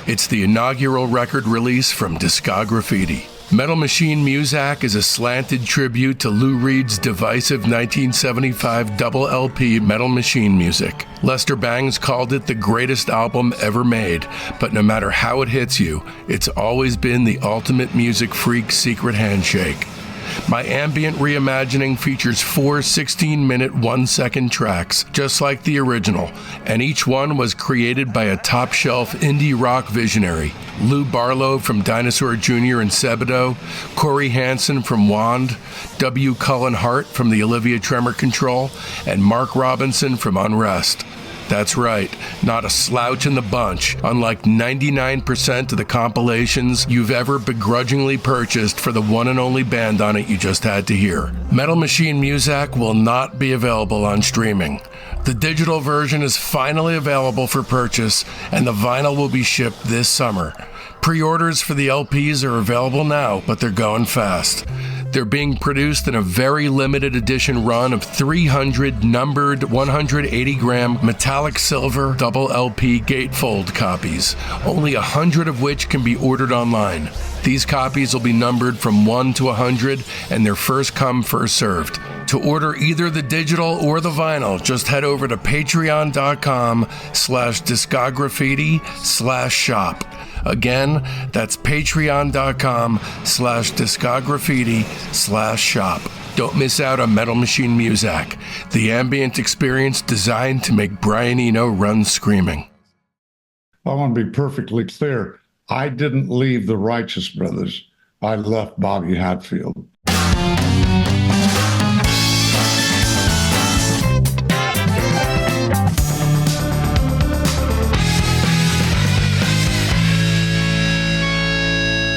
It's the inaugural record release from Discograffiti. Metal Machine Muzak is a slanted tribute to Lou Reed's divisive 1975 double LP Metal Machine Music. Lester Bangs called it the greatest album ever made, but no matter how it hits you, it's always been the ultimate music freak secret handshake. My ambient reimagining features 4 16-minute 1-second tracks, just like the original, and each one was created by a top-shelf indie rock visionary. Lou Barlow from Dinosaur Jr. and Sebadoh, Corey Hansen from Wand, W. Cullen Hart from the Olivia Tremor Control, and Mark Robinson from Unrest. That's right, not a slouch in the bunch, unlike 99% of the compilations you've ever begrudgingly purchased for the one and only band on it you just had to hear. Metal Machine Muzak will not be available on streaming. The digital version is finally available for purchase, and the vinyl will be shipped this summer. Pre-orders for the LPs are available now, but they're going fast. They're being produced in a very limited edition run of 300 numbered 180-gram metallic silver double LP gatefold copies, only 100 of which can be ordered online. These copies will be numbered from 1 to 100, and they're first come, first served. To order either the digital or the vinyl, just head over to patreon.com/discograffiti/shop. Again, that's patreon.com/discograffiti/shop. Don't miss out on Metal Machine Muzak, the ambient experience designed to make Brian Eno run screaming. I want to be perfectly clear. I didn't leave the Righteous Brothers. I left Bobby Hatfield.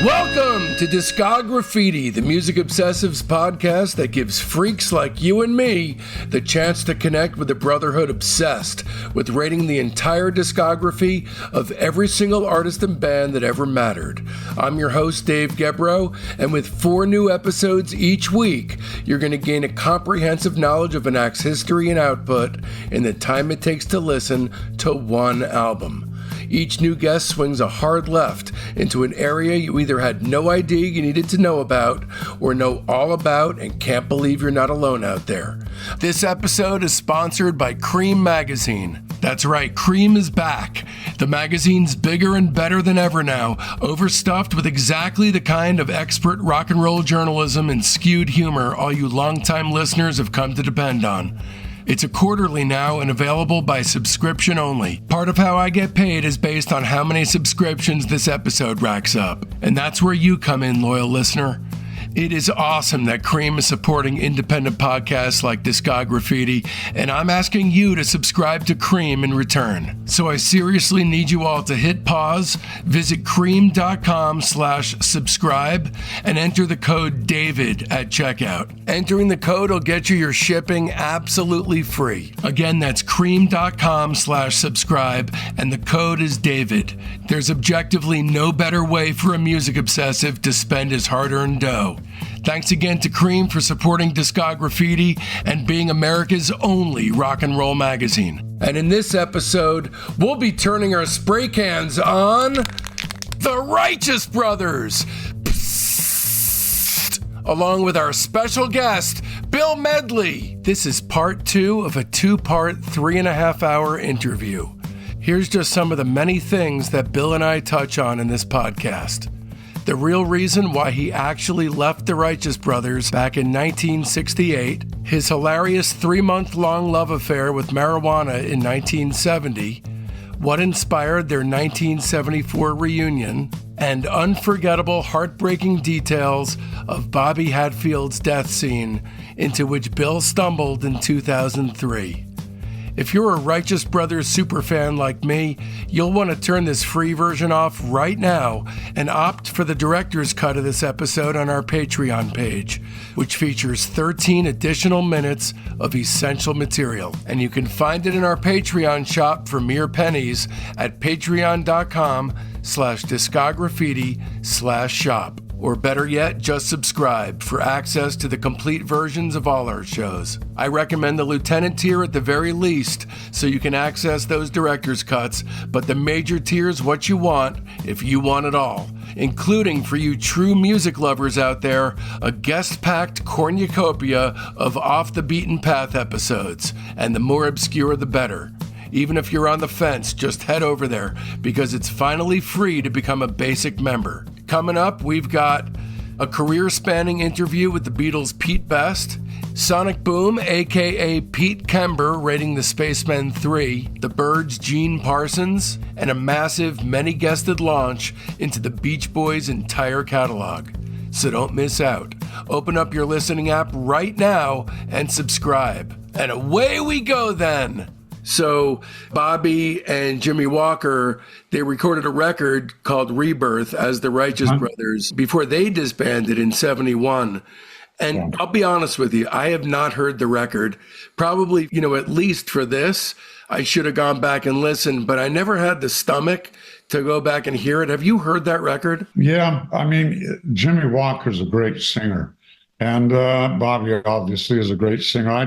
Welcome to Discograffiti, the Music Obsessives podcast that gives freaks like you and me the chance to connect with the brotherhood obsessed with rating the entire discography of every single artist and band that ever mattered. I'm your host, Dave Gebroe, and with 4 new episodes each week, you're going to gain a comprehensive knowledge of an act's history and output in the time it takes to listen to one album. Each new guest swings a hard left into an area you either had no idea you needed to know about or know all about and can't believe you're not alone out there. This episode is sponsored by Cream Magazine. That's right, Cream is back. The magazine's bigger and better than ever now, overstuffed with exactly the kind of expert rock and roll journalism and skewed humor all you longtime listeners have come to depend on. It's a quarterly now and available by subscription only. Part of how I get paid is based on how many subscriptions this episode racks up. And that's where you come in, loyal listener. It is awesome that Cream is supporting independent podcasts like Discograffiti, and I'm asking you to subscribe to Cream in return. So I seriously need you all to hit pause, visit cream.com/subscribe, and enter the code DAVID at checkout. Entering the code will get you your shipping absolutely free. Again, that's cream.com/subscribe, and the code is DAVID. There's objectively no better way for a music obsessive to spend his hard-earned dough. Thanks again to Cream for supporting Discograffiti and being America's only rock and roll magazine. And in this episode, we'll be turning our spray cans on the Righteous Brothers, Psst, along with our special guest, Bill Medley. This is part 2 of a 2-part, 3.5-hour interview. Here's just some of the many things that Bill and I touch on in this podcast. The real reason why he actually left the Righteous Brothers back in 1968, his hilarious 3-month-long love affair with marijuana in 1970, what inspired their 1974 reunion, and unforgettable, heartbreaking details of Bobby Hatfield's death scene into which Bill stumbled in 2003. If you're a Righteous Brothers superfan like me, you'll want to turn this free version off right now and opt for the director's cut of this episode on our Patreon page, which features 13 additional minutes of essential material. And you can find it in our Patreon shop for mere pennies at patreon.com/discograffiti/shop. Or better yet, just subscribe for access to the complete versions of all our shows. I recommend the Lieutenant tier at the very least, so you can access those director's cuts, but the major tier is what you want, if you want it all, including, for you true music lovers out there, a guest-packed cornucopia of off-the-beaten-path episodes, and the more obscure the better. Even if you're on the fence, just head over there, because it's finally free to become a basic member. Coming up, we've got a career-spanning interview with the Beatles' Pete Best, Sonic Boom, a.k.a. Pete Kember, rating the Spacemen 3, the Byrds' Gene Parsons, and a massive, many-guested launch into the Beach Boys' entire catalog. So don't miss out. Open up your listening app right now and subscribe. And away we go then! So Bobby and Jimmy Walker, they recorded a record called Rebirth as the Righteous Brothers before they disbanded in 71. And I'll be honest with you, I have not heard the record. Probably, at least for this, I should have gone back and listened, but I never had the stomach to go back and hear it. Have you heard that record? Yeah, Jimmy Walker's a great singer. And Bobby obviously is a great singer. I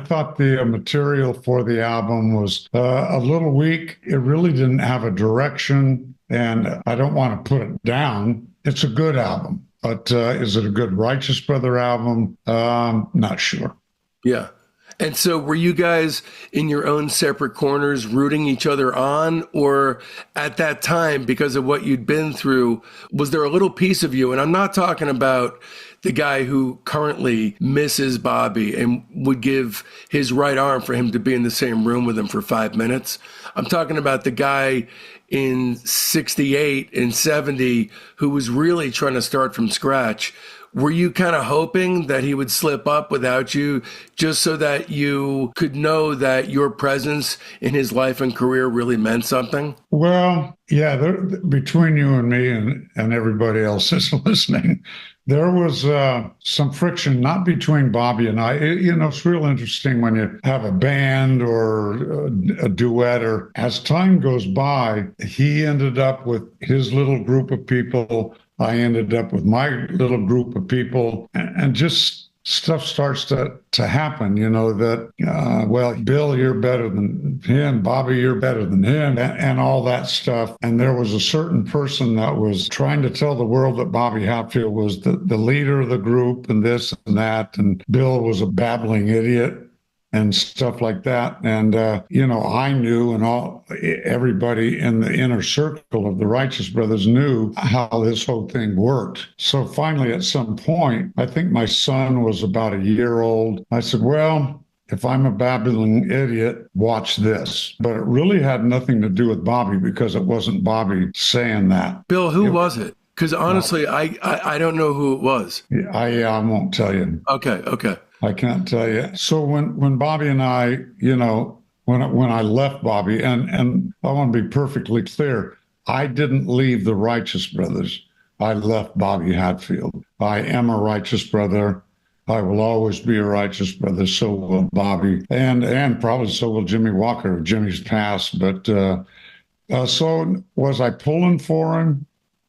thought the material for the album was a little weak. It really didn't have a direction, and I don't want to put it down. It's a good album, but is it a good Righteous Brother album? Not sure. Yeah. And so were you guys in your own separate corners rooting each other on? Or at that time, because of what you'd been through, was there a little piece of you? And I'm not talking about the guy who currently misses Bobby and would give his right arm for him to be in the same room with him for 5 minutes. I'm talking about the guy in 68 and 70 who was really trying to start from scratch. Were you kind of hoping that he would slip up without you just so that you could know that your presence in his life and career really meant something? Well, yeah, between you and me and everybody else that's listening, there was some friction, not between Bobby and I. It's real interesting when you have a band or a duet, or as time goes by, he ended up with his little group of people. I ended up with my little group of people, and just stuff starts to happen, that, Bill, you're better than him, Bobby, you're better than him, and all that stuff. And there was a certain person that was trying to tell the world that Bobby Hatfield was the leader of the group and this and that, and Bill was a babbling idiot and stuff like that. And, I knew, and everybody in the inner circle of the Righteous Brothers knew how this whole thing worked. So finally, at some point, I think my son was about a year old. I said, well, if I'm a babbling idiot, watch this. But it really had nothing to do with Bobby, because it wasn't Bobby saying that. Bill, who was it? Because honestly, I don't know who it was. I won't tell you. Okay. I can't tell you. So when Bobby and I, when I left Bobby, and I want to be perfectly clear, I didn't leave the Righteous Brothers. I left Bobby Hatfield. I am a Righteous Brother. I will always be a Righteous Brother. So will Bobby, and probably so will Jimmy Walker. Jimmy's passed, but so was I pulling for him?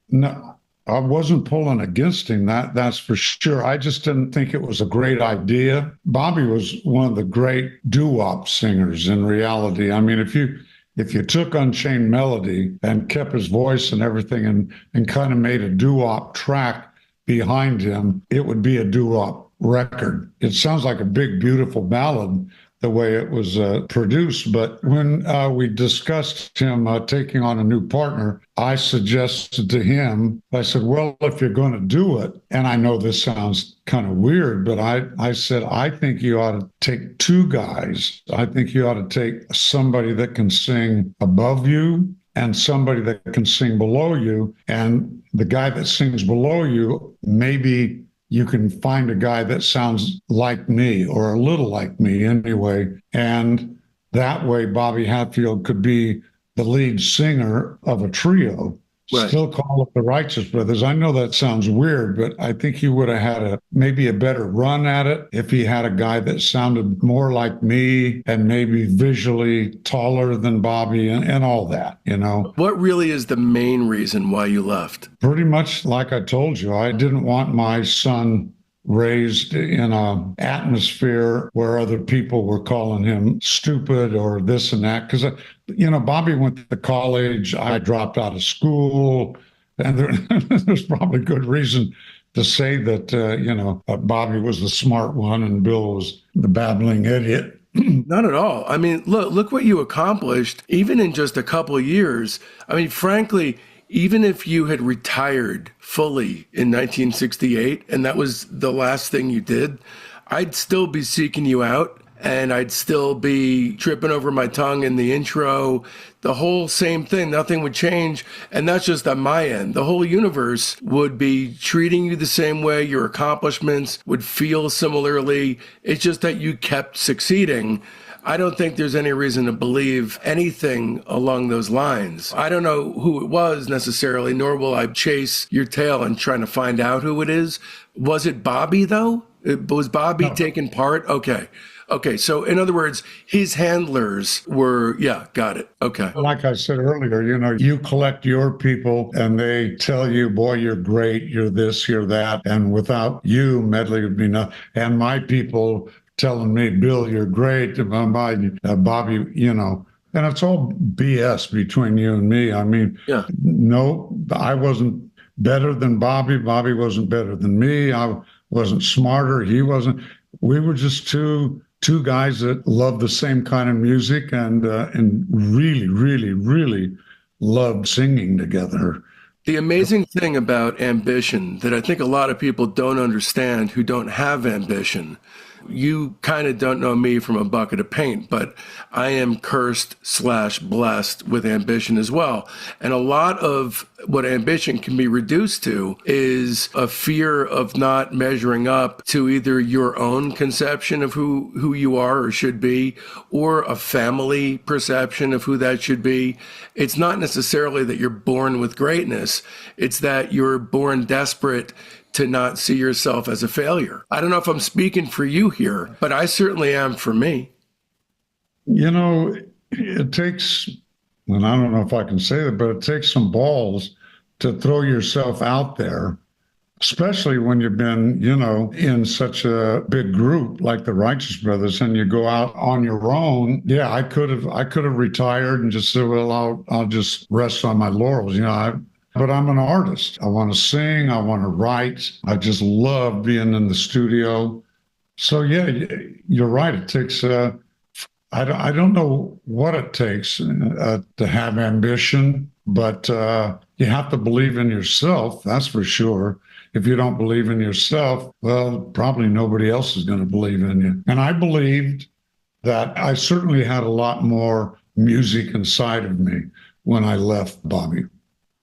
No. I wasn't pulling against him, that's for sure. I just didn't think it was a great idea. Bobby was one of the great doo-wop singers in reality. If you took Unchained Melody and kept his voice and everything and kind of made a doo-wop track behind him, it would be a doo-wop record. It sounds like a big, beautiful ballad, the way it was produced. But when we discussed him taking on a new partner, I suggested to him, I said, well, if you're going to do it, and I know this sounds kind of weird, but I said, I think you ought to take two guys. I think you ought to take somebody that can sing above you and somebody that can sing below you. And the guy that sings below you, maybe you can find a guy that sounds like me, or a little like me anyway. And that way Bobby Hatfield could be the lead singer of a trio. Right. still call it the Righteous Brothers. I know that sounds weird, but I think he would have had maybe a better run at it if he had a guy that sounded more like me and maybe visually taller than Bobby and all that, you know. What really is the main reason why you left? Pretty much like I told you, I didn't want my son raised in a atmosphere where other people were calling him stupid or this and that. Because, Bobby went to college. I dropped out of school. And there's probably good reason to say that, Bobby was the smart one and Bill was the babbling idiot. Not at all. I mean, look what you accomplished, even in just a couple of years. I mean, frankly, even if you had retired fully in 1968 and that was the last thing you did, I'd still be seeking you out and I'd still be tripping over my tongue in the intro. The whole same thing, nothing would change. And that's just on my end. The whole universe would be treating you the same way. Your accomplishments would feel similarly. It's just that you kept succeeding. I don't think there's any reason to believe anything along those lines. I don't know who it was necessarily, nor will I chase your tail and trying to find out who it is. Was it Bobby, though? Was Bobby taking part? Okay. So in other words, his handlers were, yeah, got it. Okay. Like I said earlier, you collect your people and they tell you, boy, you're great, you're this, you're that. And without you, Medley would be nothing. And my people telling me, Bill, you're great. Bobby, and it's all BS between you and me. I mean, Yeah. No, I wasn't better than Bobby. Bobby wasn't better than me. I wasn't smarter. He wasn't. We were just two guys that loved the same kind of music and really, really, really loved singing together. The amazing thing about ambition that I think a lot of people don't understand who don't have ambition. You kind of don't know me from a bucket of paint, but I am cursed/blessed with ambition as well. And a lot of what ambition can be reduced to is a fear of not measuring up to either your own conception of who you are or should be, or a family perception of who that should be. It's not necessarily that you're born with greatness. It's that you're born desperate to not see yourself as a failure. I don't know if I'm speaking for you here, but I certainly am for me. It takes, and I don't know if I can say that, but it takes some balls to throw yourself out there, especially when you've been, in such a big group like the Righteous Brothers and you go out on your own. Yeah, I could have retired and just said, well, I'll just rest on my laurels. But I'm an artist. I want to sing. I want to write. I just love being in the studio. So yeah, you're right. It takes. I don't know what it takes to have ambition, but you have to believe in yourself. That's for sure. If you don't believe in yourself, well, probably nobody else is going to believe in you. And I believed that I certainly had a lot more music inside of me when I left Bobby.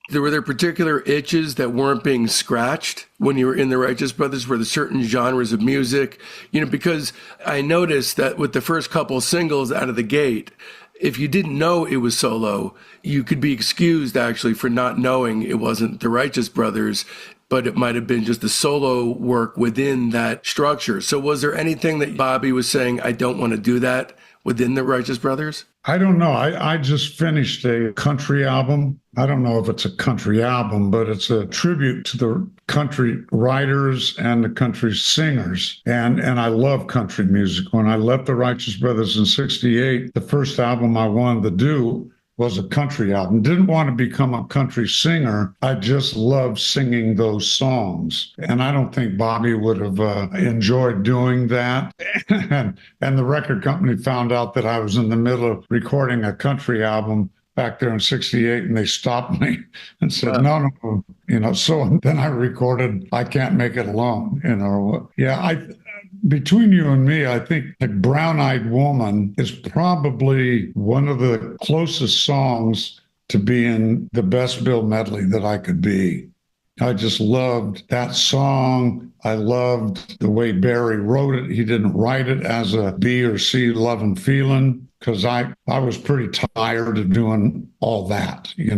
Were there particular itches that weren't being scratched when you were in the Righteous Brothers? Were there certain genres of music? Because I noticed that with the first couple singles out of the gate, if you didn't know it was solo, you could be excused actually for not knowing it wasn't the Righteous Brothers, but it might have been just the solo work within that structure. So was there anything that Bobby was saying, I don't want to do that within the Righteous Brothers? I don't know. I just finished a country album. I don't know if it's a country album, but it's a tribute to the country writers and the country singers. And I love country music. When I left the Righteous Brothers in '68, the first album I wanted to do was a country album. Didn't want to become a country singer. I just loved singing those songs. And I don't think Bobby would have enjoyed doing that. And the record company found out that I was in the middle of recording a country album back there in '68, and they stopped me and said, no, so then I recorded I Can't Make It Alone, Yeah, between you and me, I think the Brown-Eyed Woman is probably one of the closest songs to being the best Bill Medley that I could be. I just loved that song. I loved the way Barry wrote it. He didn't write it as a B or C loving feeling. because I was pretty tired of doing all that. Yeah.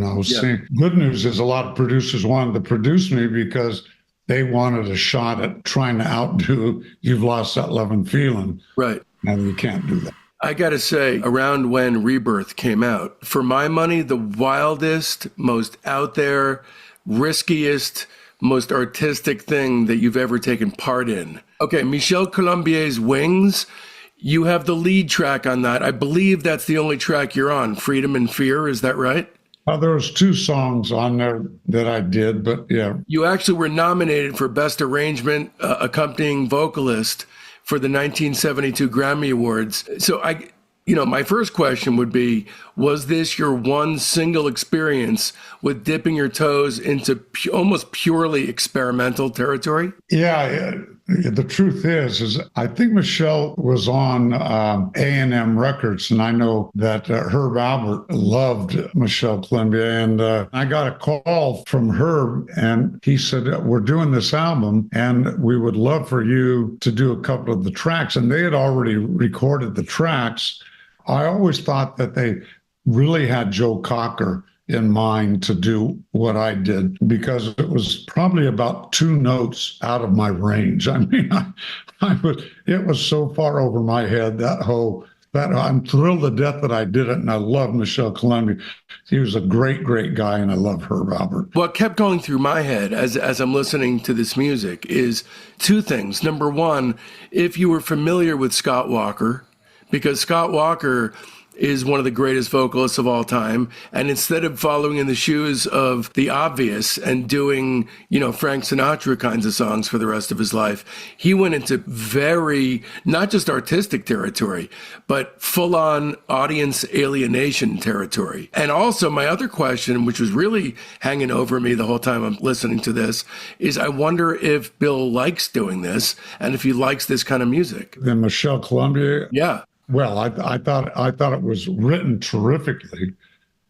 Good news is a lot of producers wanted to produce me because they wanted a shot at trying to outdo You've Lost That Lovin' Feeling. Right. And you can't do that. I got to say, around when Rebirth came out, for my money, the wildest, most out there, riskiest, most artistic thing that you've ever taken part in. Okay, Michel Colombier's Wings, you have the lead track on that. I believe that's the only track you're on, Freedom and Fear, is that right? There was 2 songs on there that I did, but yeah. You actually were nominated for Best Arrangement Accompanying Vocalist for the 1972 Grammy Awards. So my first question would be, was this your one single experience with dipping your toes into almost purely experimental territory? Yeah, the truth is I think Michelle was on A&M Records, and I know that Herb Alpert loved Michelle Colombier, and I got a call from Herb, and he said, we're doing this album, and we would love for you to do a couple of the tracks, and they had already recorded the tracks. I always thought that they really had Joe Cocker in mind to do what I did, because it was probably about 2 notes out of my range. I mean, it was so far over my head, that I'm thrilled to death that I did it. And I love Michel Colombier. He was a great, great guy. And I love Herb Alpert. What kept going through my head as I'm listening to this music is 2 things. Number one, if you were familiar with Scott Walker, because Scott Walker is one of the greatest vocalists of all time. And instead of following in the shoes of the obvious and doing, Frank Sinatra kinds of songs for the rest of his life, he went into very, not just artistic territory, but full-on audience alienation territory. And also my other question, which was really hanging over me the whole time I'm listening to this, is I wonder if Bill likes doing this and if he likes this kind of music. Then Michel Colombier? Yeah. Well, I thought it was written terrifically,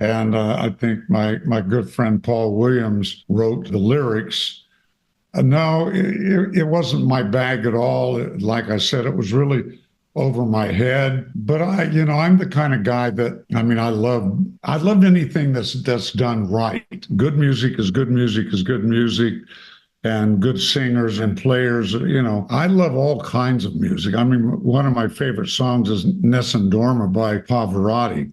and I think my good friend Paul Williams wrote the lyrics. No, it wasn't my bag at all. Like I said, it was really over my head. But I'm the kind of guy that, I love anything that's done right. Good music is good music is good music. And good singers and players. I love all kinds of music. One of my favorite songs is Nessun Dorma by Pavarotti.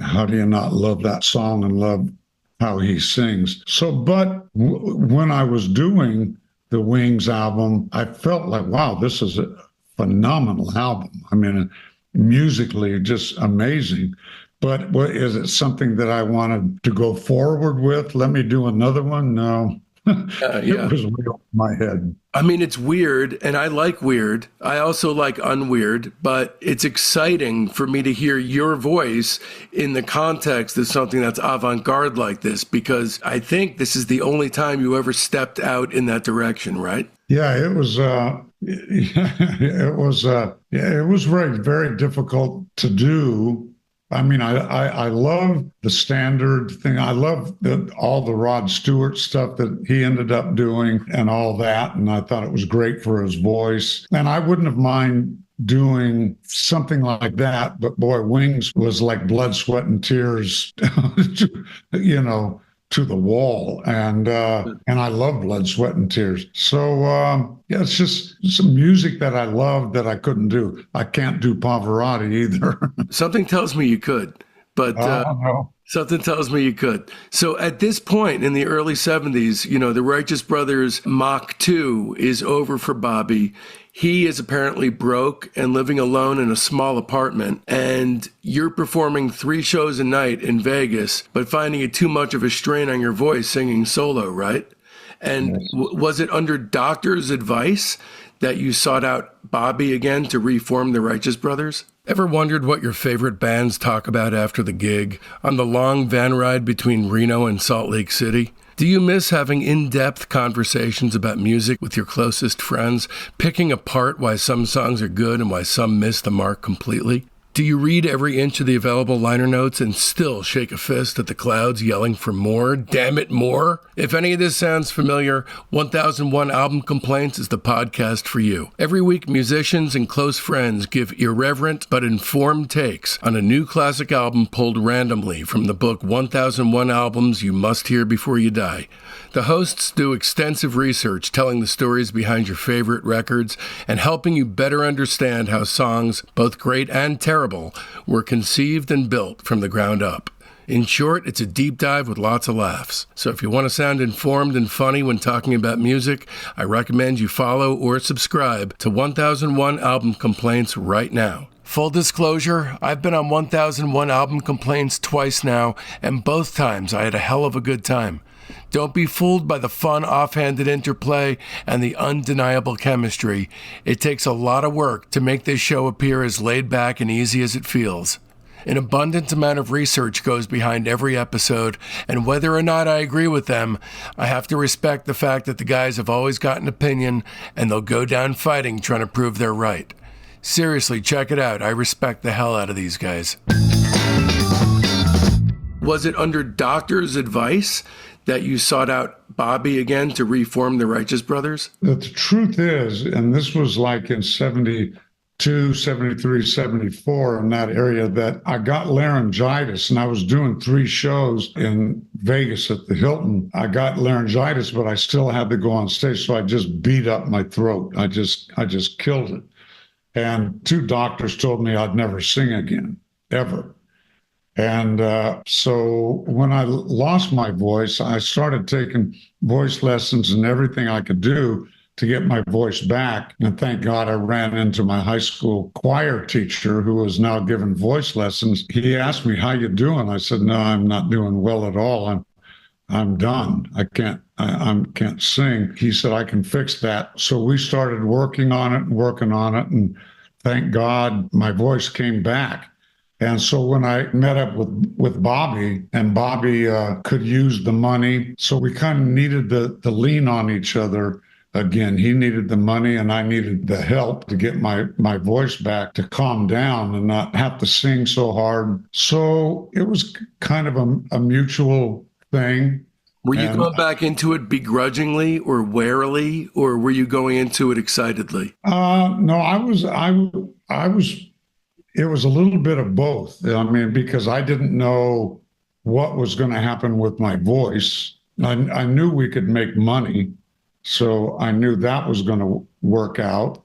How do you not love that song and love how he sings? So, but when I was doing the Wings album, I felt like, wow, this is a phenomenal album. Musically, just amazing. But is it something that I wanted to go forward with? Let me do another one? No. Yeah. It was way off my head. It's weird, and I like weird. I also like unweird, but it's exciting for me to hear your voice in the context of something that's avant-garde like this, because I think this is the only time you ever stepped out in that direction, right? Yeah, it was. It was very, very difficult to do. I love the standard thing. I love all the Rod Stewart stuff that he ended up doing and all that. And I thought it was great for his voice. And I wouldn't have mind doing something like that. But boy, Wings was like blood, sweat, and tears, to the wall. And I love Blood, Sweat, and Tears. So, it's just some music that I love that I couldn't do. I can't do Pavarotti either. Something tells me you could, but no. Something tells me you could. So at this point in the early 70s, the Righteous Brothers Mach 2 is over for Bobby. He is apparently broke and living alone in a small apartment, and you're performing 3 shows a night in Vegas, but finding it too much of a strain on your voice singing solo, right? And was it under doctor's advice that you sought out Bobby again to reform the Righteous Brothers? Ever wondered what your favorite bands talk about after the gig on the long van ride between Reno and Salt Lake City? Do you miss having in-depth conversations about music with your closest friends, picking apart why some songs are good and why some miss the mark completely? Do you read every inch of the available liner notes and still shake a fist at the clouds yelling for more? Damn it, more? If any of this sounds familiar, 1001 Album Complaints is the podcast for you. Every week, musicians and close friends give irreverent but informed takes on a new classic album pulled randomly from the book 1001 Albums You Must Hear Before You Die. The hosts do extensive research telling the stories behind your favorite records and helping you better understand how songs, both great and terrible, were conceived and built from the ground up. In short, it's a deep dive with lots of laughs. So if you want to sound informed and funny when talking about music, I recommend you follow or subscribe to 1001 Album Complaints right now. Full disclosure, I've been on 1001 Album Complaints twice now, and both times I had a hell of a good time. Don't be fooled by the fun, offhanded interplay and the undeniable chemistry. It takes a lot of work to make this show appear as laid back and easy as it feels. An abundant amount of research goes behind every episode, and whether or not I agree with them, I have to respect the fact that the guys have always got an opinion, and they'll go down fighting trying to prove they're right. Seriously, check it out. I respect the hell out of these guys. Was it under doctor's advice that you sought out Bobby again to reform the Righteous Brothers? The truth is, and this was like in 72, 73, 74, in that area, that I got laryngitis, and I was doing 3 shows in Vegas at the Hilton. I got laryngitis, but I still had to go on stage, so I just beat up my throat. I just killed it. And 2 doctors told me I'd never sing again, ever. And so when I lost my voice, I started taking voice lessons and everything I could do to get my voice back. And thank God I ran into my high school choir teacher, who was now giving voice lessons. He asked me, "How you doing?" I said, "No, I'm not doing well at all. I'm done. I can't sing." He said, "I can fix that." So we started working on it, and thank God my voice came back. And so when I met up with Bobby, and Bobby could use the money, so we kind of needed to lean on each other again. He needed the money, and I needed the help to get my voice back, to calm down and not have to sing so hard. So it was kind of a mutual thing. Were you going back into it begrudgingly or warily, or were you going into it excitedly? No, I was. It was a little bit of both. I mean, because I didn't know what was going to happen with my voice. I knew we could make money, so I knew that was going to work out.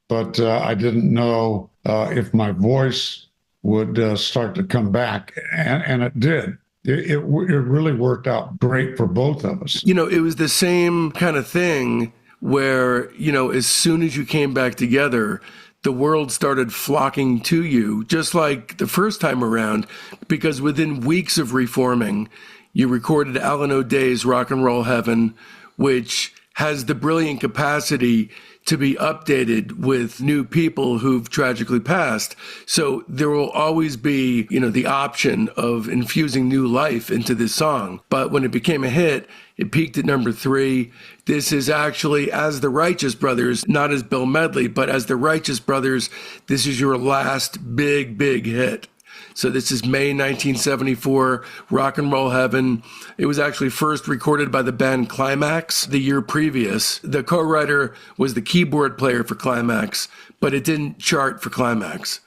But I didn't know if my voice would start to come back, and it did. It really worked out great for both of us. You know, it was the same kind of thing where, you know, as soon as you came back together, the world started flocking to you, just like the first time around, because within weeks of reforming, you recorded Alan O'Day's Rock and Roll Heaven, which has the brilliant capacity to be updated with new people who've tragically passed. So there will always be, you know, the option of infusing new life into this song. But when it became a hit, it peaked at number 3. This is actually, as the Righteous Brothers, not as Bill Medley, but as the Righteous Brothers, this is your last big hit. So this is May 1974, Rock and Roll Heaven. It was actually first recorded by the band Climax the year previous. The co-writer was the keyboard player for Climax, but it didn't chart for Climax.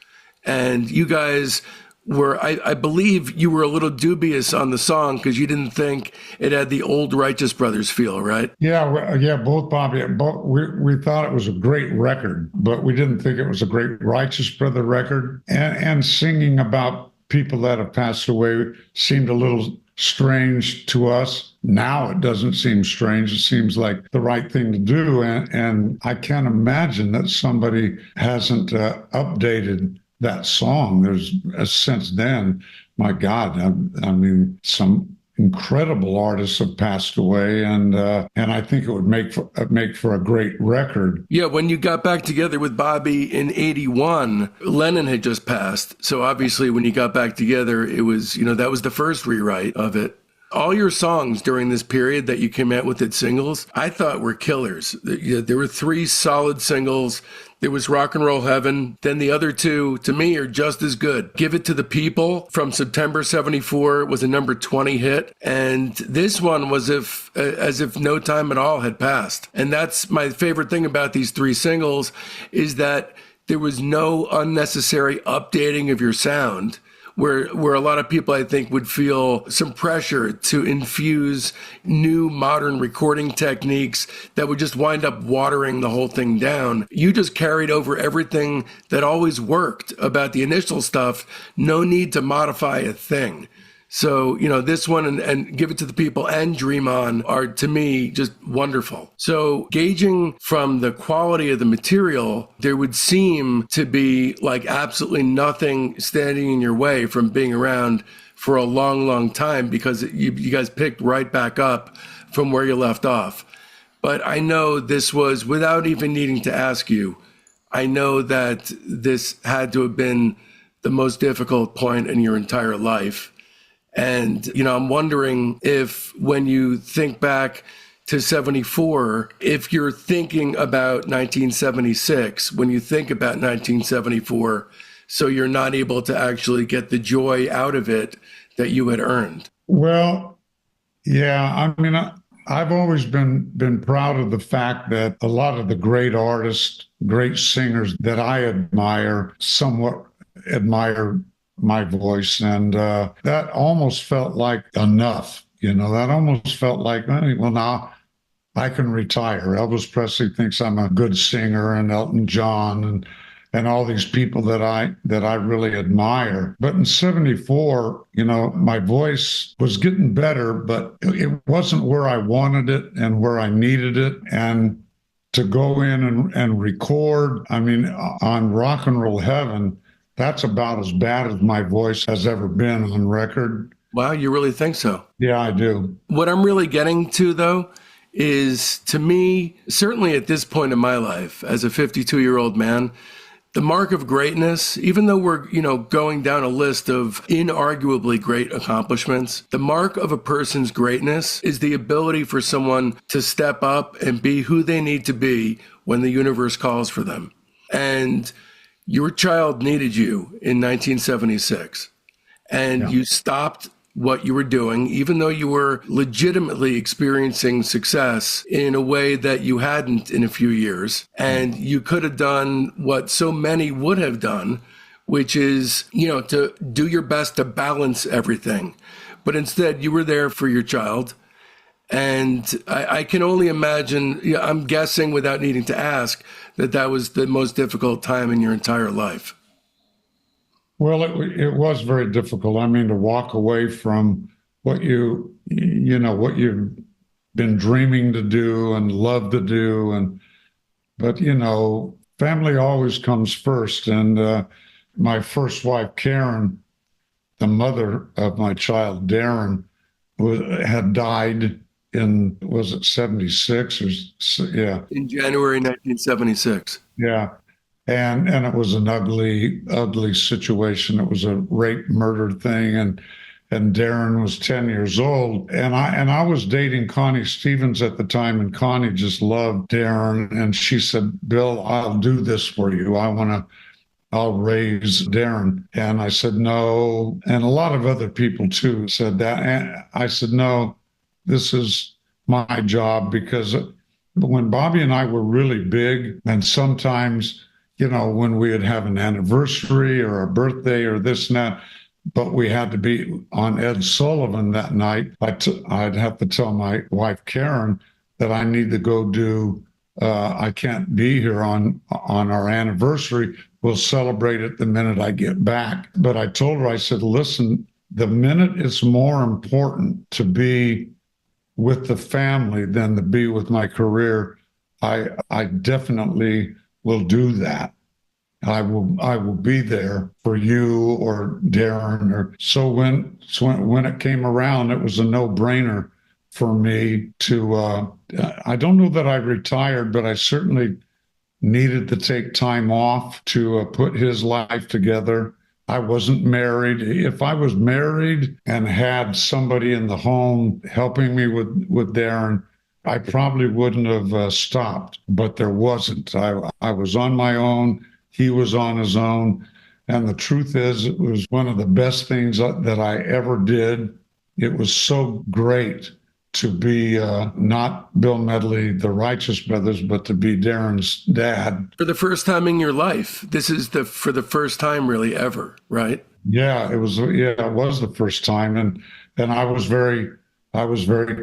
And you guys were, I believe you were a little dubious on the song because you didn't think it had the old Righteous Brothers feel, right? Yeah, both Bobby, we thought it was a great record, but we didn't think it was a great Righteous Brother record. And singing about people that have passed away seemed a little strange to us. Now it doesn't seem strange. It seems like the right thing to do. And I can't imagine that somebody hasn't updated that song. There's since then, my God, I mean, some incredible artists have passed away, and I think it would make for a great record. Yeah, when you got back together with Bobby in '81, Lennon had just passed. So obviously, when you got back together, it was, you know, that was the first rewrite of it. All your songs during this period that you came out with as singles, I thought were killers. There were 3 solid singles. There was Rock and Roll Heaven. Then the other 2, to me, are just as good. Give It to the People from September 74 was a number 20 hit. And this one was as if no time at all had passed. And that's my favorite thing about these 3 singles, is that there was no unnecessary updating of your sound. Where a lot of people, I think, would feel some pressure to infuse new modern recording techniques that would just wind up watering the whole thing down. You just carried over everything that always worked about the initial stuff. No need to modify a thing. So, this one and Give It to the People and Dream On are, to me, just wonderful. So gauging from the quality of the material, there would seem to be like absolutely nothing standing in your way from being around for a long, long time, because you guys picked right back up from where you left off. But I know this was, without even needing to ask you, I know that this had to have been the most difficult point in your entire life. And, I'm wondering if when you think back to 74, if you're thinking about 1976, when you think about 1974, so you're not able to actually get the joy out of it that you had earned. Well, yeah, I mean, I've always been proud of the fact that a lot of the great artists, great singers that I somewhat admire my voice. And that almost felt like enough. That almost felt like, well, now I can retire. Elvis Presley thinks I'm a good singer, and Elton John and all these people that I really admire. But in 74, my voice was getting better, but it wasn't where I wanted it and where I needed it. And to go in and record, on Rock and Roll Heaven, that's about as bad as my voice has ever been on record. Wow, you really think so? Yeah, I do. What I'm really getting to, though, is, to me, certainly at this point in my life, as a 52-year-old man, the mark of greatness, even though we're, going down a list of inarguably great accomplishments, the mark of a person's greatness is the ability for someone to step up and be who they need to be when the universe calls for them. And your child needed you in 1976, and you stopped what you were doing, even though you were legitimately experiencing success in a way that you hadn't in a few years. And you could have done what so many would have done, which is, to do your best to balance everything. But instead, you were there for your child. And I can only imagine, I'm guessing without needing to ask, that was the most difficult time in your entire life. Well, it was very difficult. To walk away from what what you've been dreaming to do and love to do. But family always comes first. And my first wife, Karen, the mother of my child, Darren, had died in, was it 76 or yeah? In January 1976. Yeah. And it was an ugly, ugly situation. It was a rape murder thing. And Darren was 10 years old. And I was dating Connie Stevens at the time, and Connie just loved Darren. And she said, Bill, I'll do this for you. I'll raise Darren. And I said, no. And a lot of other people too said that. And I said, no, this is my job, because when Bobby and I were really big, and sometimes, when we would have an anniversary or a birthday or this and that, but we had to be on Ed Sullivan that night, I'd have to tell my wife, Karen, that I need to go do, I can't be here on our anniversary. We'll celebrate it the minute I get back. But I told her, I said, listen, the minute it's more important to be with the family than to be with my career, I definitely will do that. I will be there for you or Darren. Or so when it came around, it was a no-brainer for me to. I don't know that I retired, but I certainly needed to take time off to put his life together I wasn't married. If I was married and had somebody in the home helping me with Darren, I probably wouldn't have stopped, but there wasn't. I was on my own. He was on his own. And the truth is, it was one of the best things that I ever did. It was so great to be not Bill Medley, the Righteous Brothers, but to be Darren's dad. For the first time in your life, this is for the first time really ever, right? Yeah, it was. Yeah, it was the first time, and I was very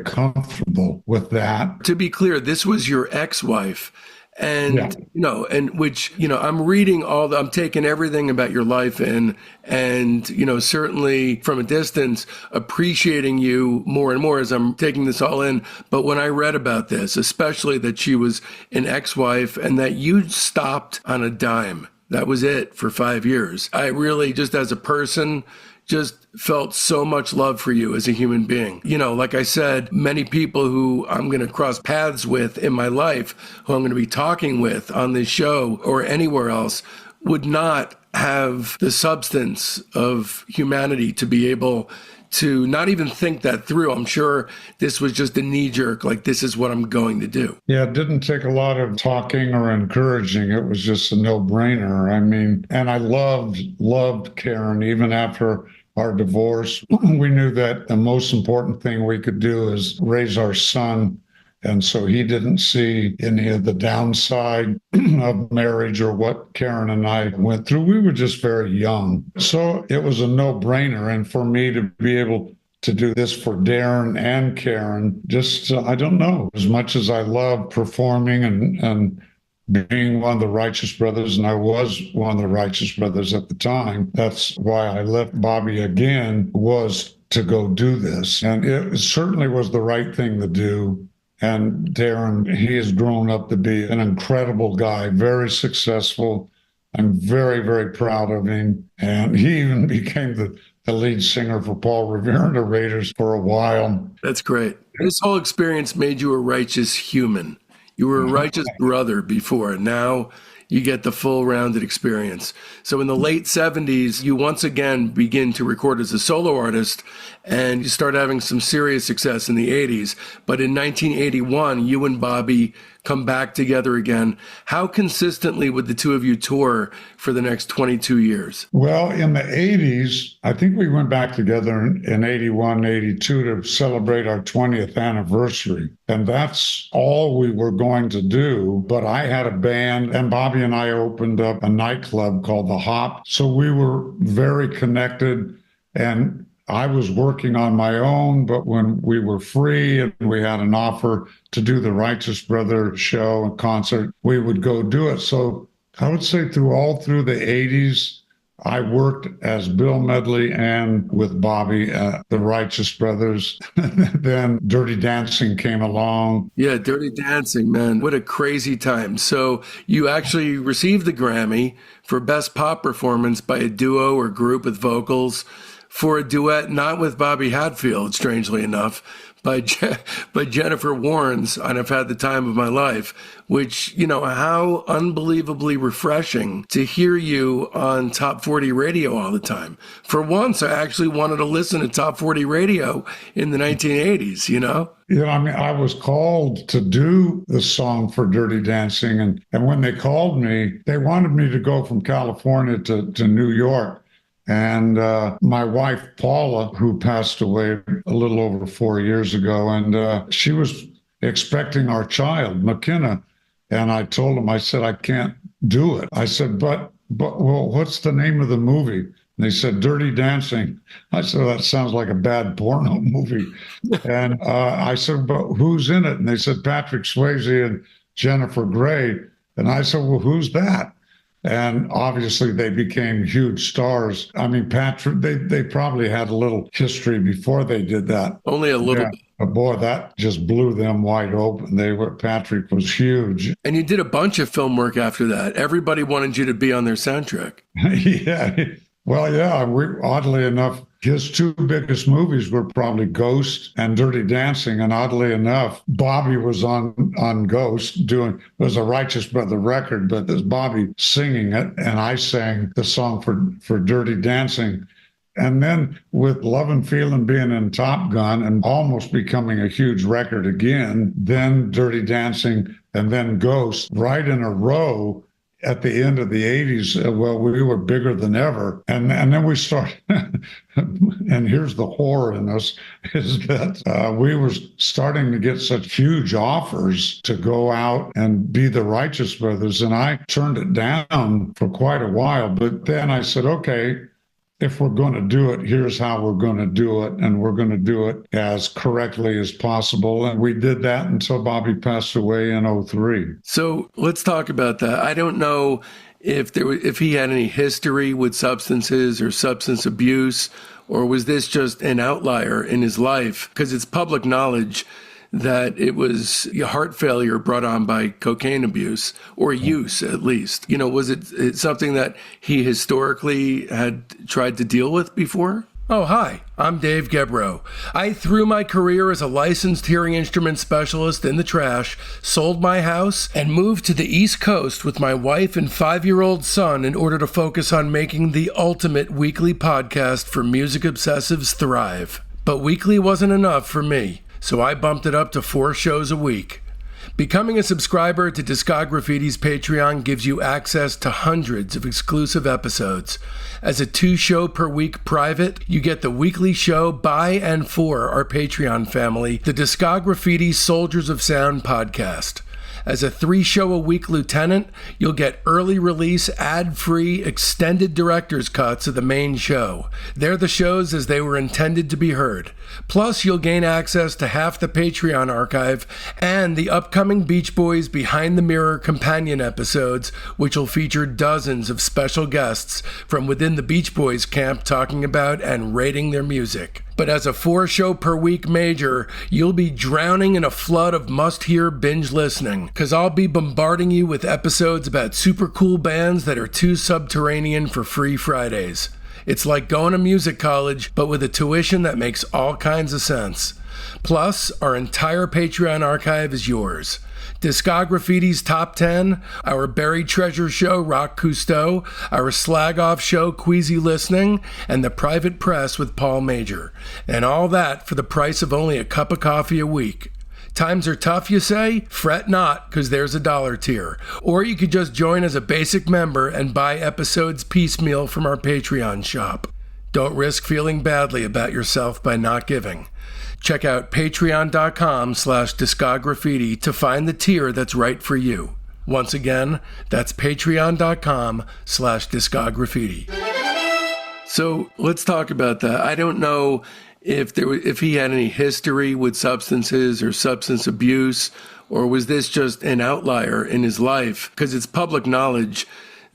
comfortable with that. To be clear, this was your ex-wife. And, Yeah. And which, I'm reading I'm taking everything about your life in, and, certainly from a distance, appreciating you more and more as I'm taking this all in. But when I read about this, especially that she was an ex-wife and that you stopped on a dime, that was it for 5 years. I really, just as a person, just felt so much love for you as a human being. Like I said, many people who I'm going to cross paths with in my life, who I'm going to be talking with on this show or anywhere else, would not have the substance of humanity to be able to not even think that through. I'm sure this was just a knee jerk, like, this is what I'm going to do. Yeah, it didn't take a lot of talking or encouraging. It was just a no-brainer. I mean, and I loved Karen even after our divorce. We knew that the most important thing we could do is raise our son. And so he didn't see any of the downside of marriage or what Karen and I went through. We were just very young. So it was a no-brainer. And for me to be able to do this for Darren and Karen, just, I don't know, as much as I love performing and being one of the Righteous Brothers, and I was one of the Righteous Brothers at the time, that's why I left Bobby again, was to go do this. And it certainly was the right thing to do. And Darren, he has grown up to be an incredible guy, very successful. I'm very, very proud of him. And he even became the lead singer for Paul Revere and the Raiders for a while. That's great. This whole experience made you a righteous human. You were a righteous brother before, and now you get the full rounded experience. So in the late 70s, you once again begin to record as a solo artist, and you start having some serious success in the 80s. But in 1981, you and Bobby come back together again. How consistently would the two of you tour for the next 22 years? Well, in the 80s, I think we went back together in 81, 82 to celebrate our 20th anniversary. And that's all we were going to do. But I had a band, and Bobby and I opened up a nightclub called The Hop. So we were very connected, and I was working on my own, but when we were free and we had an offer to do the Righteous Brother show and concert, we would go do it. So I would say through the 80s, I worked as Bill Medley and with Bobby, the Righteous Brothers. Then Dirty Dancing came along. Yeah, Dirty Dancing, man. What a crazy time. So you actually received the Grammy for Best Pop Performance by a duo or group with vocals, for a duet not with Bobby Hatfield, strangely enough, by Jennifer Warnes on I've Had the Time of My Life, which, how unbelievably refreshing to hear you on Top 40 radio all the time. For once, I actually wanted to listen to Top 40 radio in the 1980s, I mean, I was called to do the song for Dirty Dancing. And when they called me, they wanted me to go from California to New York. And my wife, Paula, who passed away a little over 4 years ago, and she was expecting our child, McKenna. And I told him, I said, I can't do it. I said, but well, what's the name of the movie? And they said, Dirty Dancing. I said, that sounds like a bad porno movie. And I said, but who's in it? And they said, Patrick Swayze and Jennifer Grey. And I said, well, who's that? And obviously they became huge stars. I mean, Patrick, they probably had a little history before they did that. Only a little bit. But boy, that just blew them wide open. Patrick was huge. And you did a bunch of film work after that. Everybody wanted you to be on their soundtrack. Yeah. Well, yeah, oddly enough, his two biggest movies were probably Ghost and Dirty Dancing. And oddly enough, Bobby was on Ghost doing, it was a Righteous Brother record, but there's Bobby singing it. And I sang the song for Dirty Dancing. And then with Love and Feeling being in Top Gun and almost becoming a huge record again, then Dirty Dancing and then Ghost right in a row at the end of the 80s. Well, we were bigger than ever. And then we started, and here's the horror in us, is that we were starting to get such huge offers to go out and be the Righteous Brothers. And I turned it down for quite a while. But then I said, okay, if we're going to do it, here's how we're going to do it. And we're going to do it as correctly as possible. And we did that until Bobby passed away in '03. So let's talk about that. I don't know if he had any history with substances or substance abuse, or was this just an outlier in his life? Because it's public knowledge that it was heart failure brought on by cocaine abuse, or use at least. Was it something that he historically had tried to deal with before? Oh, hi, I'm Dave Gebroe. I threw my career as a licensed hearing instrument specialist in the trash, sold my house, and moved to the East Coast with my wife and 5-year-old son in order to focus on making the ultimate weekly podcast for music obsessives thrive. But weekly wasn't enough for me, so I bumped it up to 4 shows a week. Becoming a subscriber to Discograffiti's Patreon gives you access to hundreds of exclusive episodes. As a 2-show per week private, you get the weekly show by and for our Patreon family, the Discograffiti Soldiers of Sound podcast. As a 3-show-a-week lieutenant, you'll get early release, ad-free, extended director's cuts of the main show. They're the shows as they were intended to be heard. Plus, you'll gain access to half the Patreon archive and the upcoming Beach Boys Behind the Mirror companion episodes, which will feature dozens of special guests from within the Beach Boys camp talking about and rating their music. But as a 4-show-per-week major, you'll be drowning in a flood of must-hear binge listening, because I'll be bombarding you with episodes about super cool bands that are too subterranean for free Fridays. It's like going to music college, but with a tuition that makes all kinds of sense. Plus, our entire Patreon archive is yours. Discograffiti's Top 10, our Buried Treasure show, Rock Cousteau, our Slag Off show, Queasy Listening, and the Private Press with Paul Major. And all that for the price of only a cup of coffee a week. Times are tough, you say? Fret not, because there's a $1 tier. Or you could just join as a basic member and buy episodes piecemeal from our Patreon shop. Don't risk feeling badly about yourself by not giving. Check out patreon.com/discograffiti to find the tier that's right for you. Once again, that's patreon.com/discograffiti. So let's talk about that. I don't know if he had any history with substances or substance abuse, or was this just an outlier in his life? Because it's public knowledge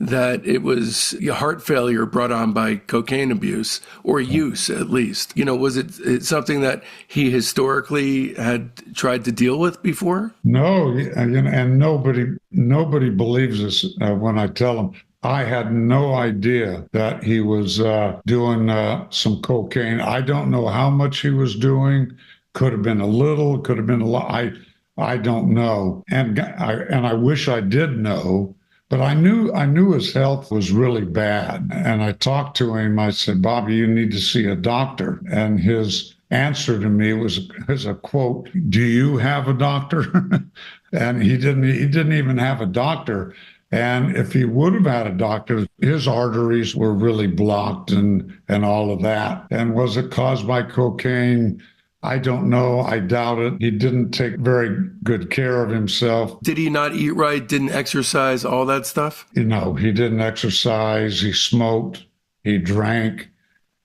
that it was heart failure brought on by cocaine abuse, or use at least. Was it something that he historically had tried to deal with before? No, and nobody believes this when I tell them. I had no idea that he was doing some cocaine. I don't know how much he was doing. Could have been a little, could have been a lot. I don't know. And I wish I did know. But I knew his health was really bad. And I talked to him. I said, Bobby, you need to see a doctor. And his answer to me was a quote, "Do you have a doctor?" And he didn't even have a doctor. And if he would have had a doctor, his arteries were really blocked and all of that. And was it caused by cocaine? I don't know. I doubt it. He didn't take very good care of himself. Did he not eat right? Didn't exercise, all that stuff? He didn't exercise. He smoked. He drank.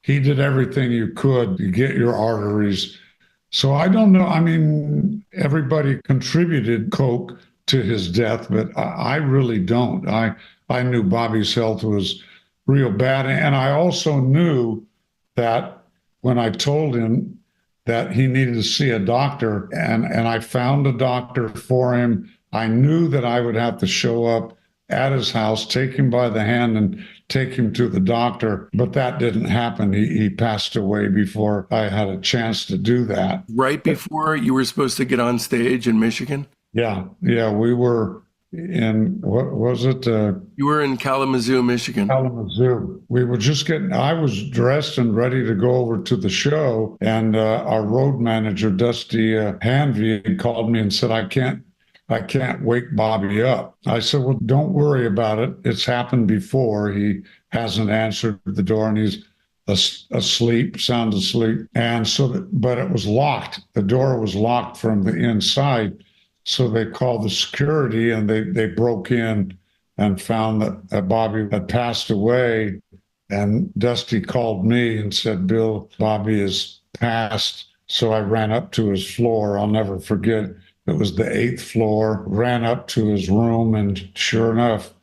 He did everything you could to get your arteries. So I don't know. I mean, everybody contributed coke to his death, but I really don't. I knew Bobby's health was real bad. And I also knew that when I told him that he needed to see a doctor, and I found a doctor for him. I knew that I would have to show up at his house, take him by the hand, and take him to the doctor, but that didn't happen. He passed away before I had a chance to do that. Right before you were supposed to get on stage in Michigan? Yeah, we were in, what was it? You were in Kalamazoo, Michigan. Kalamazoo. We were just I was dressed and ready to go over to the show. And our road manager, Dusty Hanvey, called me and said, I can't wake Bobby up. I said, well, don't worry about it. It's happened before. He hasn't answered the door and he's asleep, sound asleep. And so, but it was locked. The door was locked from the inside. So they called the security and they broke in and found that Bobby had passed away. And Dusty called me and said, Bill, Bobby has passed. So I ran up to his floor. I'll never forget. It was the 8th floor, ran up to his room, and sure enough,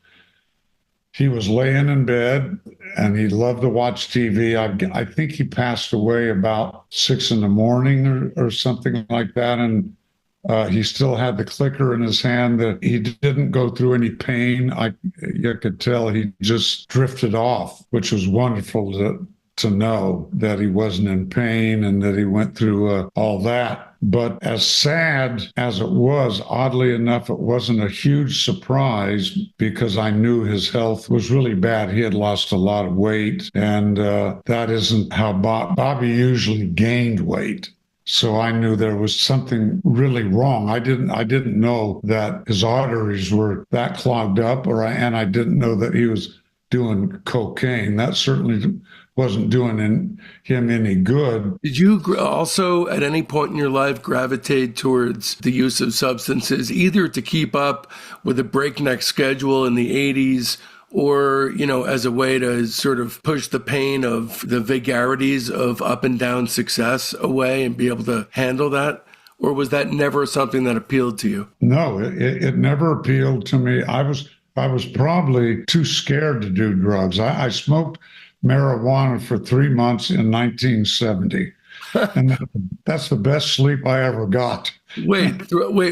he was laying in bed and he loved to watch TV. I think he passed away about 6 a.m. or something like that. And he still had the clicker in his hand. That he didn't go through any pain. You could tell he just drifted off, which was wonderful to know that he wasn't in pain and that he went through all that. But as sad as it was, oddly enough, it wasn't a huge surprise because I knew his health was really bad. He had lost a lot of weight, and that isn't how Bobby usually gained weight. So I knew there was something really wrong. I didn't know that his arteries were that clogged up, and I didn't know that he was doing cocaine. That certainly wasn't doing him any good. Did you also, at any point in your life, gravitate towards the use of substances, either to keep up with a breakneck schedule in the 80s or, as a way to sort of push the pain of the vagaries of up and down success away and be able to handle that? Or was that never something that appealed to you? No, it never appealed to me. I was probably too scared to do drugs. I smoked marijuana for 3 months in 1970. And that's the best sleep I ever got. Wait,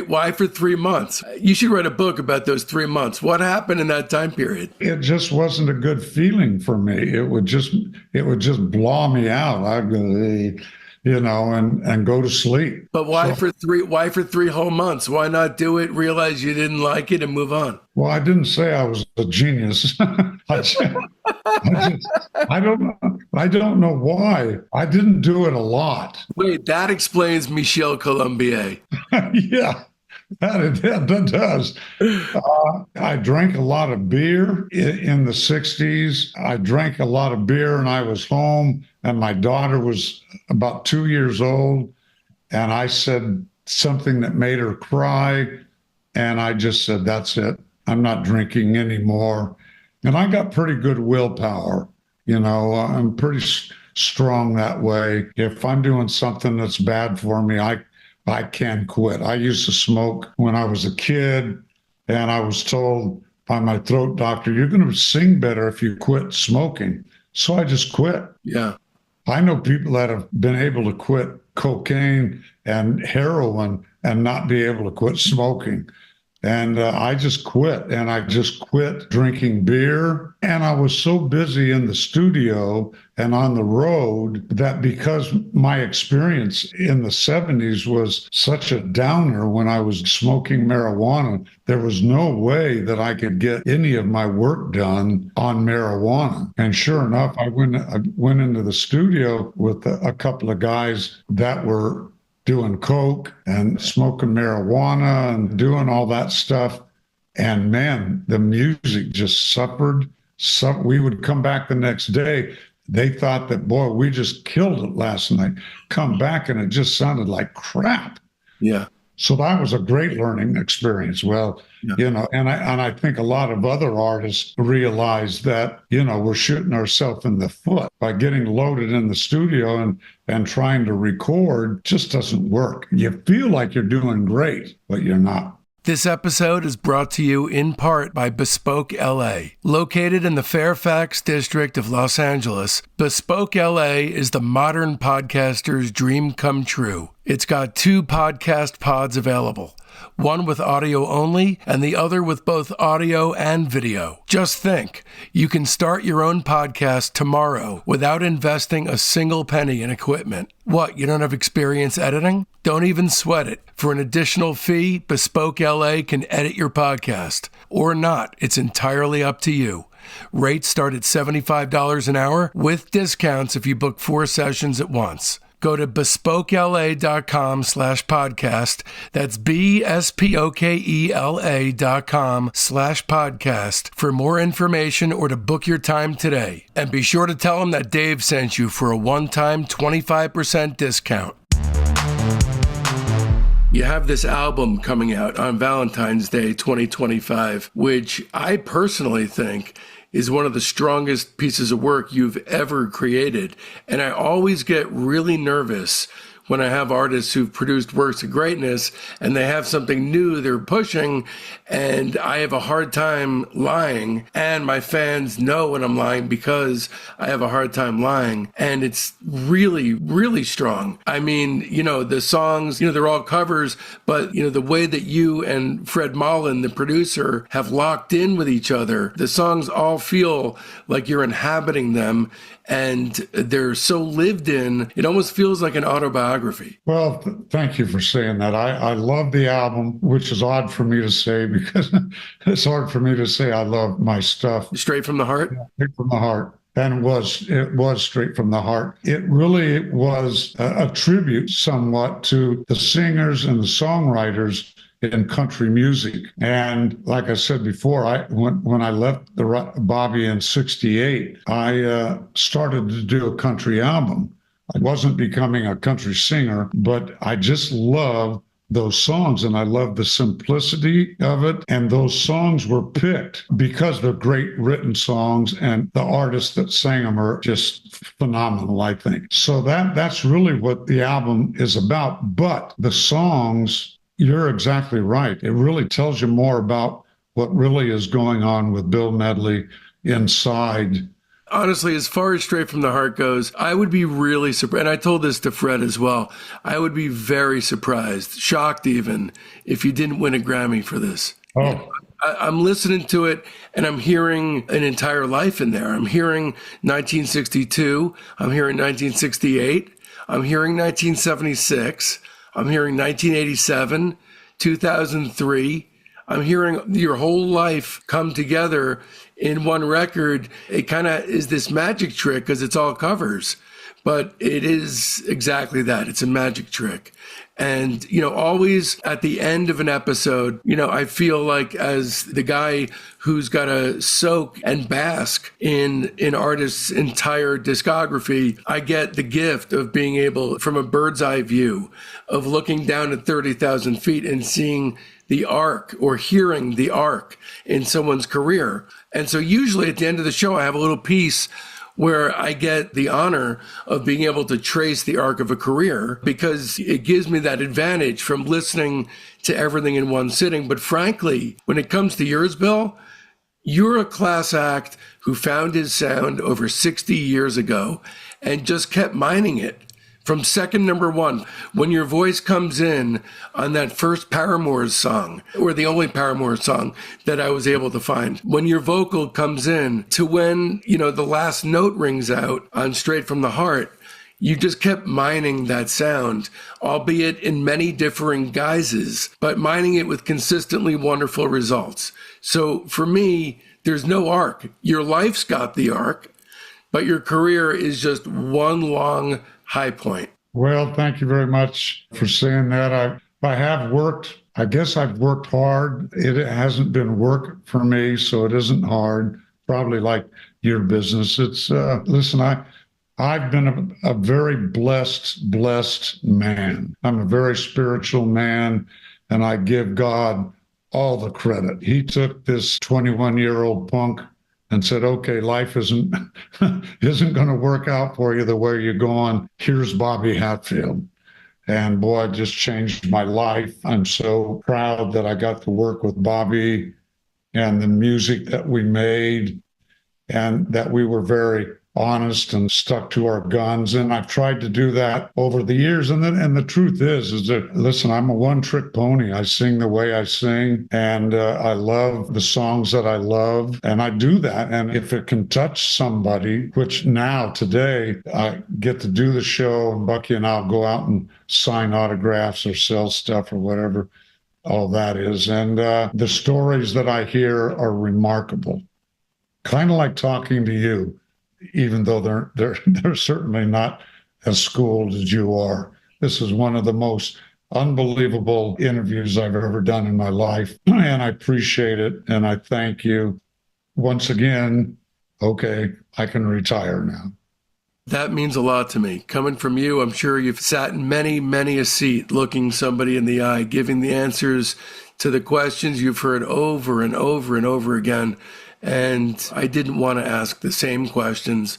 why for 3 months? You should write a book about those 3 months. What happened in that time period? It just wasn't a good feeling for me. It would just blah me out. I'd go, and go to sleep. But why for 3 whole months? Why not do it, realize you didn't like it, and move on? Well, I didn't say I was a genius. I don't know why. I didn't do it a lot. Wait, that explains Michel Colombier. Yeah, that does. I drank a lot of beer in the 60s. I drank a lot of beer and I was home and my daughter was about 2 years old. And I said something that made her cry. And I just said, that's it. I'm not drinking anymore. And I got pretty good willpower. I'm pretty strong that way. If I'm doing something that's bad for me, I can quit. I used to smoke when I was a kid, and I was told by my throat doctor, you're going to sing better if you quit smoking. So I just quit. Yeah. I know people that have been able to quit cocaine and heroin and not be able to quit smoking. And I just quit, and I just quit drinking beer. And I was so busy in the studio and on the road that because my experience in the 70s was such a downer when I was smoking marijuana, there was no way that I could get any of my work done on marijuana. And sure enough, I went into the studio with a couple of guys that were doing coke and smoking marijuana and doing all that stuff. And man, the music just suffered. We would come back the next day. They thought that, boy, we just killed it last night. Come back and it just sounded like crap. Yeah. So that was a great learning experience. Well, yeah. And I think a lot of other artists realize that, we're shooting ourselves in the foot by getting loaded in the studio and trying to record just doesn't work. You feel like you're doing great, but you're not. This episode is brought to you in part by Bespoke LA. Located in the Fairfax district of Los Angeles, Bespoke LA is the modern podcaster's dream come true. It's got 2 podcast pods available, one with audio only and the other with both audio and video. Just think, you can start your own podcast tomorrow without investing a single penny in equipment. What, you don't have experience editing? Don't even sweat it. For an additional fee, Bespoke LA can edit your podcast. Or not, it's entirely up to you. Rates start at $75 an hour with discounts if you book 4 sessions at once. Go to bespokela.com/podcast. That's BSPOKELA.com/podcast for more information or to book your time today. And be sure to tell them that Dave sent you for a one-time 25% discount. You have this album coming out on Valentine's Day 2025, which I personally think is one of the strongest pieces of work you've ever created. And I always get really nervous when I have artists who've produced works of greatness and they have something new they're pushing, and I have a hard time lying, and my fans know when I'm lying because I have a hard time lying, and it's really, really strong. I mean, the songs, they're all covers, but, the way that you and Fred Mullen, the producer, have locked in with each other, the songs all feel like you're inhabiting them, and they're so lived in, it almost feels like an autobiography. Well, thank you for saying that. I love the album, which is odd for me to say because it's hard for me to say I love my stuff. Straight from the heart? Yeah, straight from the heart. And it was straight from the heart. It really was a tribute somewhat to the singers and the songwriters in country music. And like I said before, when I left Bobby in '68, I started to do a country album. I wasn't becoming a country singer, but I just love those songs, and I love the simplicity of it. And those songs were picked because they're great written songs, and the artists that sang them are just phenomenal, I think. So that's really what the album is about. But the songs, you're exactly right. It really tells you more about what really is going on with Bill Medley inside. Honestly, as far as Straight from the Heart goes, I would be really surprised, and I told this to Fred as well, I would be very surprised, shocked even, if you didn't win a Grammy for this. Oh. I'm listening to it, and I'm hearing an entire life in there. I'm hearing 1962, I'm hearing 1968, I'm hearing 1976, I'm hearing 1987, 2003. I'm hearing your whole life come together in one record. It kind of is this magic trick because it's all covers, but it is exactly that. It's a magic trick. And, always at the end of an episode, I feel like as the guy who's got to soak and bask in an artist's entire discography, I get the gift of being able, from a bird's eye view, of looking down at 30,000 feet and seeing the arc or hearing the arc in someone's career. And so usually at the end of the show, I have a little piece where I get the honor of being able to trace the arc of a career because it gives me that advantage from listening to everything in one sitting. But frankly, when it comes to yours, Bill, you're a class act who found his sound over 60 years ago and just kept mining it. From second number 1, when your voice comes in on that first Paramore's song, or the only Paramore song that I was able to find, when your vocal comes in to when, the last note rings out on Straight from the Heart, you just kept mining that sound, albeit in many differing guises, but mining it with consistently wonderful results. So for me, there's no arc. Your life's got the arc, but your career is just one long high point. Well, thank you very much for saying that. I have worked, I guess I've worked hard. It hasn't been work for me, so it isn't hard. Probably like your business. It's, listen, I've been a very blessed man. I'm a very spiritual man, and I give God all the credit. He took this 21-year-old punk and said, okay, life isn't going to work out for you the way you're going. Here's Bobby Hatfield. And boy, it just changed my life. I'm so proud that I got to work with Bobby and the music that we made, and that we were very honest and stuck to our guns. And I've tried to do that over the years. And the truth is that, listen, I'm a one-trick pony. I sing the way I sing, and I love the songs that I love, and I do that. And if it can touch somebody, which now today I get to do the show, and Bucky and I'll go out and sign autographs or sell stuff or whatever all that is. And the stories that I hear are remarkable. Kind of like talking to you, even though they're certainly not as schooled as you are. This is one of the most unbelievable interviews I've ever done in my life, and I appreciate it, and I thank you once again. Okay, I can retire now. That means a lot to me. Coming from you, I'm sure you've sat in many a seat looking somebody in the eye, giving the answers to the questions you've heard over and over and over again. And I didn't want to ask the same questions,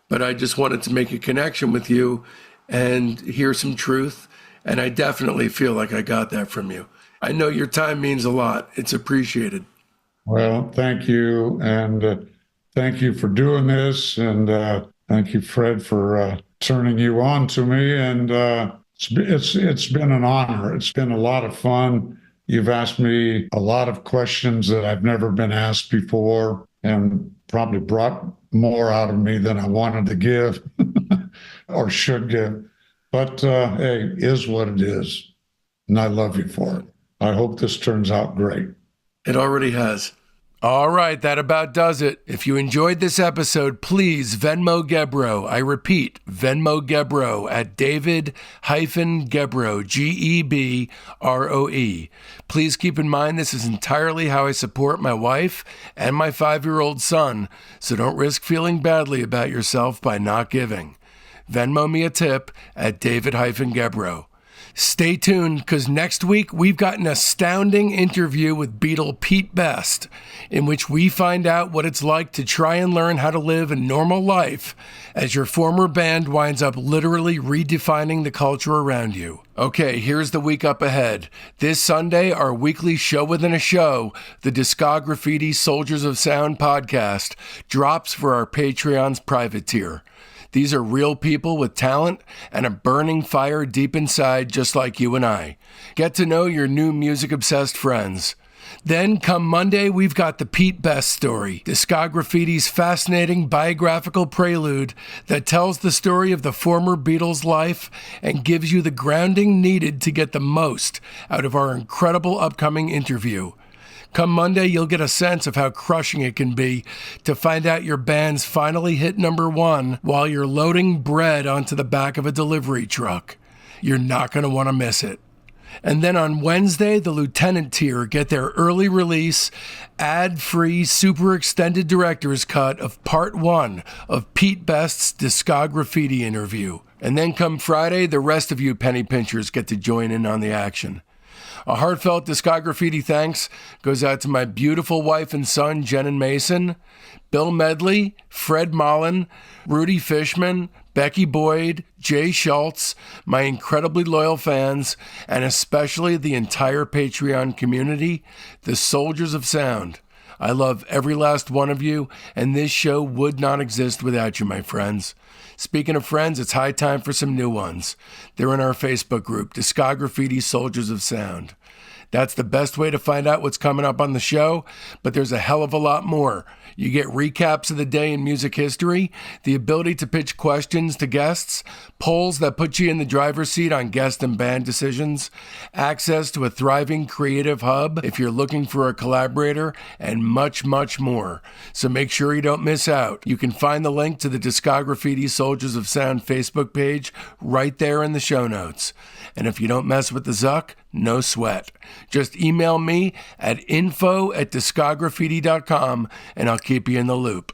but I just wanted to make a connection with you and hear some truth. And I definitely feel like I got that from you. I know your time means a lot. It's appreciated. Well, thank you. And thank you for doing this. And thank you, Fred, for turning you on to me. And it's been an honor. It's been a lot of fun. You've asked me a lot of questions that I've never been asked before, and probably brought more out of me than I wanted to give or should give. But hey, is what it is. And I love you for it. I hope this turns out great. It already has. All right, that about does it. If you enjoyed this episode, please Venmo Gebroe. I repeat, Venmo Gebroe at David-Gebroe, Gebroe. Please keep in mind this is entirely how I support my wife and my 5-year-old son, so don't risk feeling badly about yourself by not giving. Venmo me a tip at David-Gebroe. Stay tuned, because next week we've got an astounding interview with Beatle Pete Best, in which we find out what it's like to try and learn how to live a normal life as your former band winds up literally redefining the culture around you. Okay, here's the week up ahead. This Sunday, our weekly show within a show, the Discograffiti Soldiers of Sound podcast, drops for our Patreon's private tier. These are real people with talent and a burning fire deep inside, just like you and I. Get to know your new music-obsessed friends. Then, come Monday, we've got the Pete Best story, Discograffiti's fascinating biographical prelude that tells the story of the former Beatles' life and gives you the grounding needed to get the most out of our incredible upcoming interview. Come Monday, you'll get a sense of how crushing it can be to find out your band's finally hit number one while you're loading bread onto the back of a delivery truck. You're not going to want to miss it. And then on Wednesday, the Lieutenant tier get their early release, ad-free, super extended director's cut of part 1 of Pete Best's Discograffiti interview. And then come Friday, the rest of you penny pinchers get to join in on the action. A heartfelt Discograffiti thanks goes out to my beautiful wife and son, Jen and Mason, Bill Medley, Fred Mullen, Rudy Fishman, Becky Boyd, Jay Schultz, my incredibly loyal fans, and especially the entire Patreon community, the Soldiers of Sound. I love every last one of you, and this show would not exist without you, my friends. Speaking of friends, it's high time for some new ones. They're in our Facebook group, Discograffiti Soldiers of Sound. That's the best way to find out what's coming up on the show, but there's a hell of a lot more. You get recaps of the day in music history, the ability to pitch questions to guests, polls that put you in the driver's seat on guest and band decisions, access to a thriving creative hub if you're looking for a collaborator, and much, much more. So make sure you don't miss out. You can find the link to the Discograffiti Soldiers of Sound Facebook page right there in the show notes. And if you don't mess with the Zuck, no sweat. Just email me at info@discograffiti.com and I'll keep you in the loop.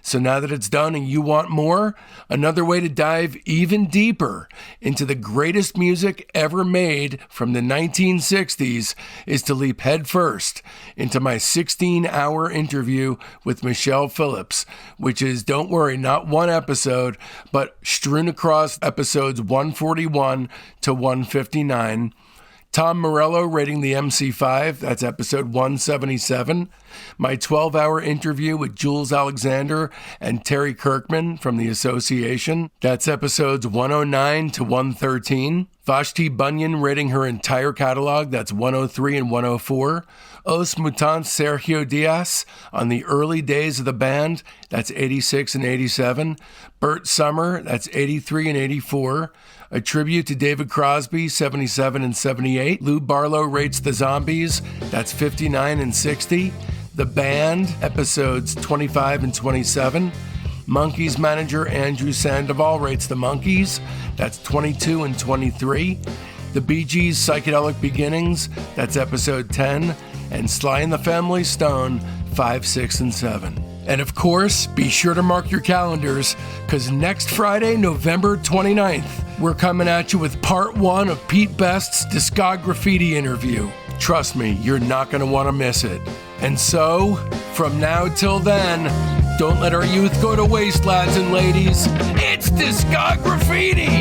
So now that it's done and you want more, another way to dive even deeper into the greatest music ever made from the 1960s is to leap headfirst into my 16-hour interview with Michelle Phillips, which is, don't worry, not one episode, but strewn across episodes 141 to 159. Tom Morello rating the MC5, that's episode 177. My 12-hour interview with Jules Alexander and Terry Kirkman from The Association, that's episodes 109 to 113. Vashti Bunyan rating her entire catalog, that's 103 and 104. Os Mutantes Sergio Diaz on the early days of the band, that's 86 and 87. Burt Summer, that's 83 and 84. A tribute to David Crosby, 77 and 78. Lou Barlow rates the Zombies, that's 59 and 60. The Band, episodes 25 and 27. Monkees manager Andrew Sandoval rates the Monkees, that's 22 and 23. The Bee Gees' Psychedelic Beginnings, that's episode 10. And Sly and the Family Stone, 5, 6, and 7. And of course, be sure to mark your calendars, because next Friday, November 29th, we're coming at you with part 1 of Pete Best's Discograffiti interview. Trust me, you're not going to want to miss it. And so, from now till then, don't let our youth go to waste, lads and ladies. It's Discograffiti!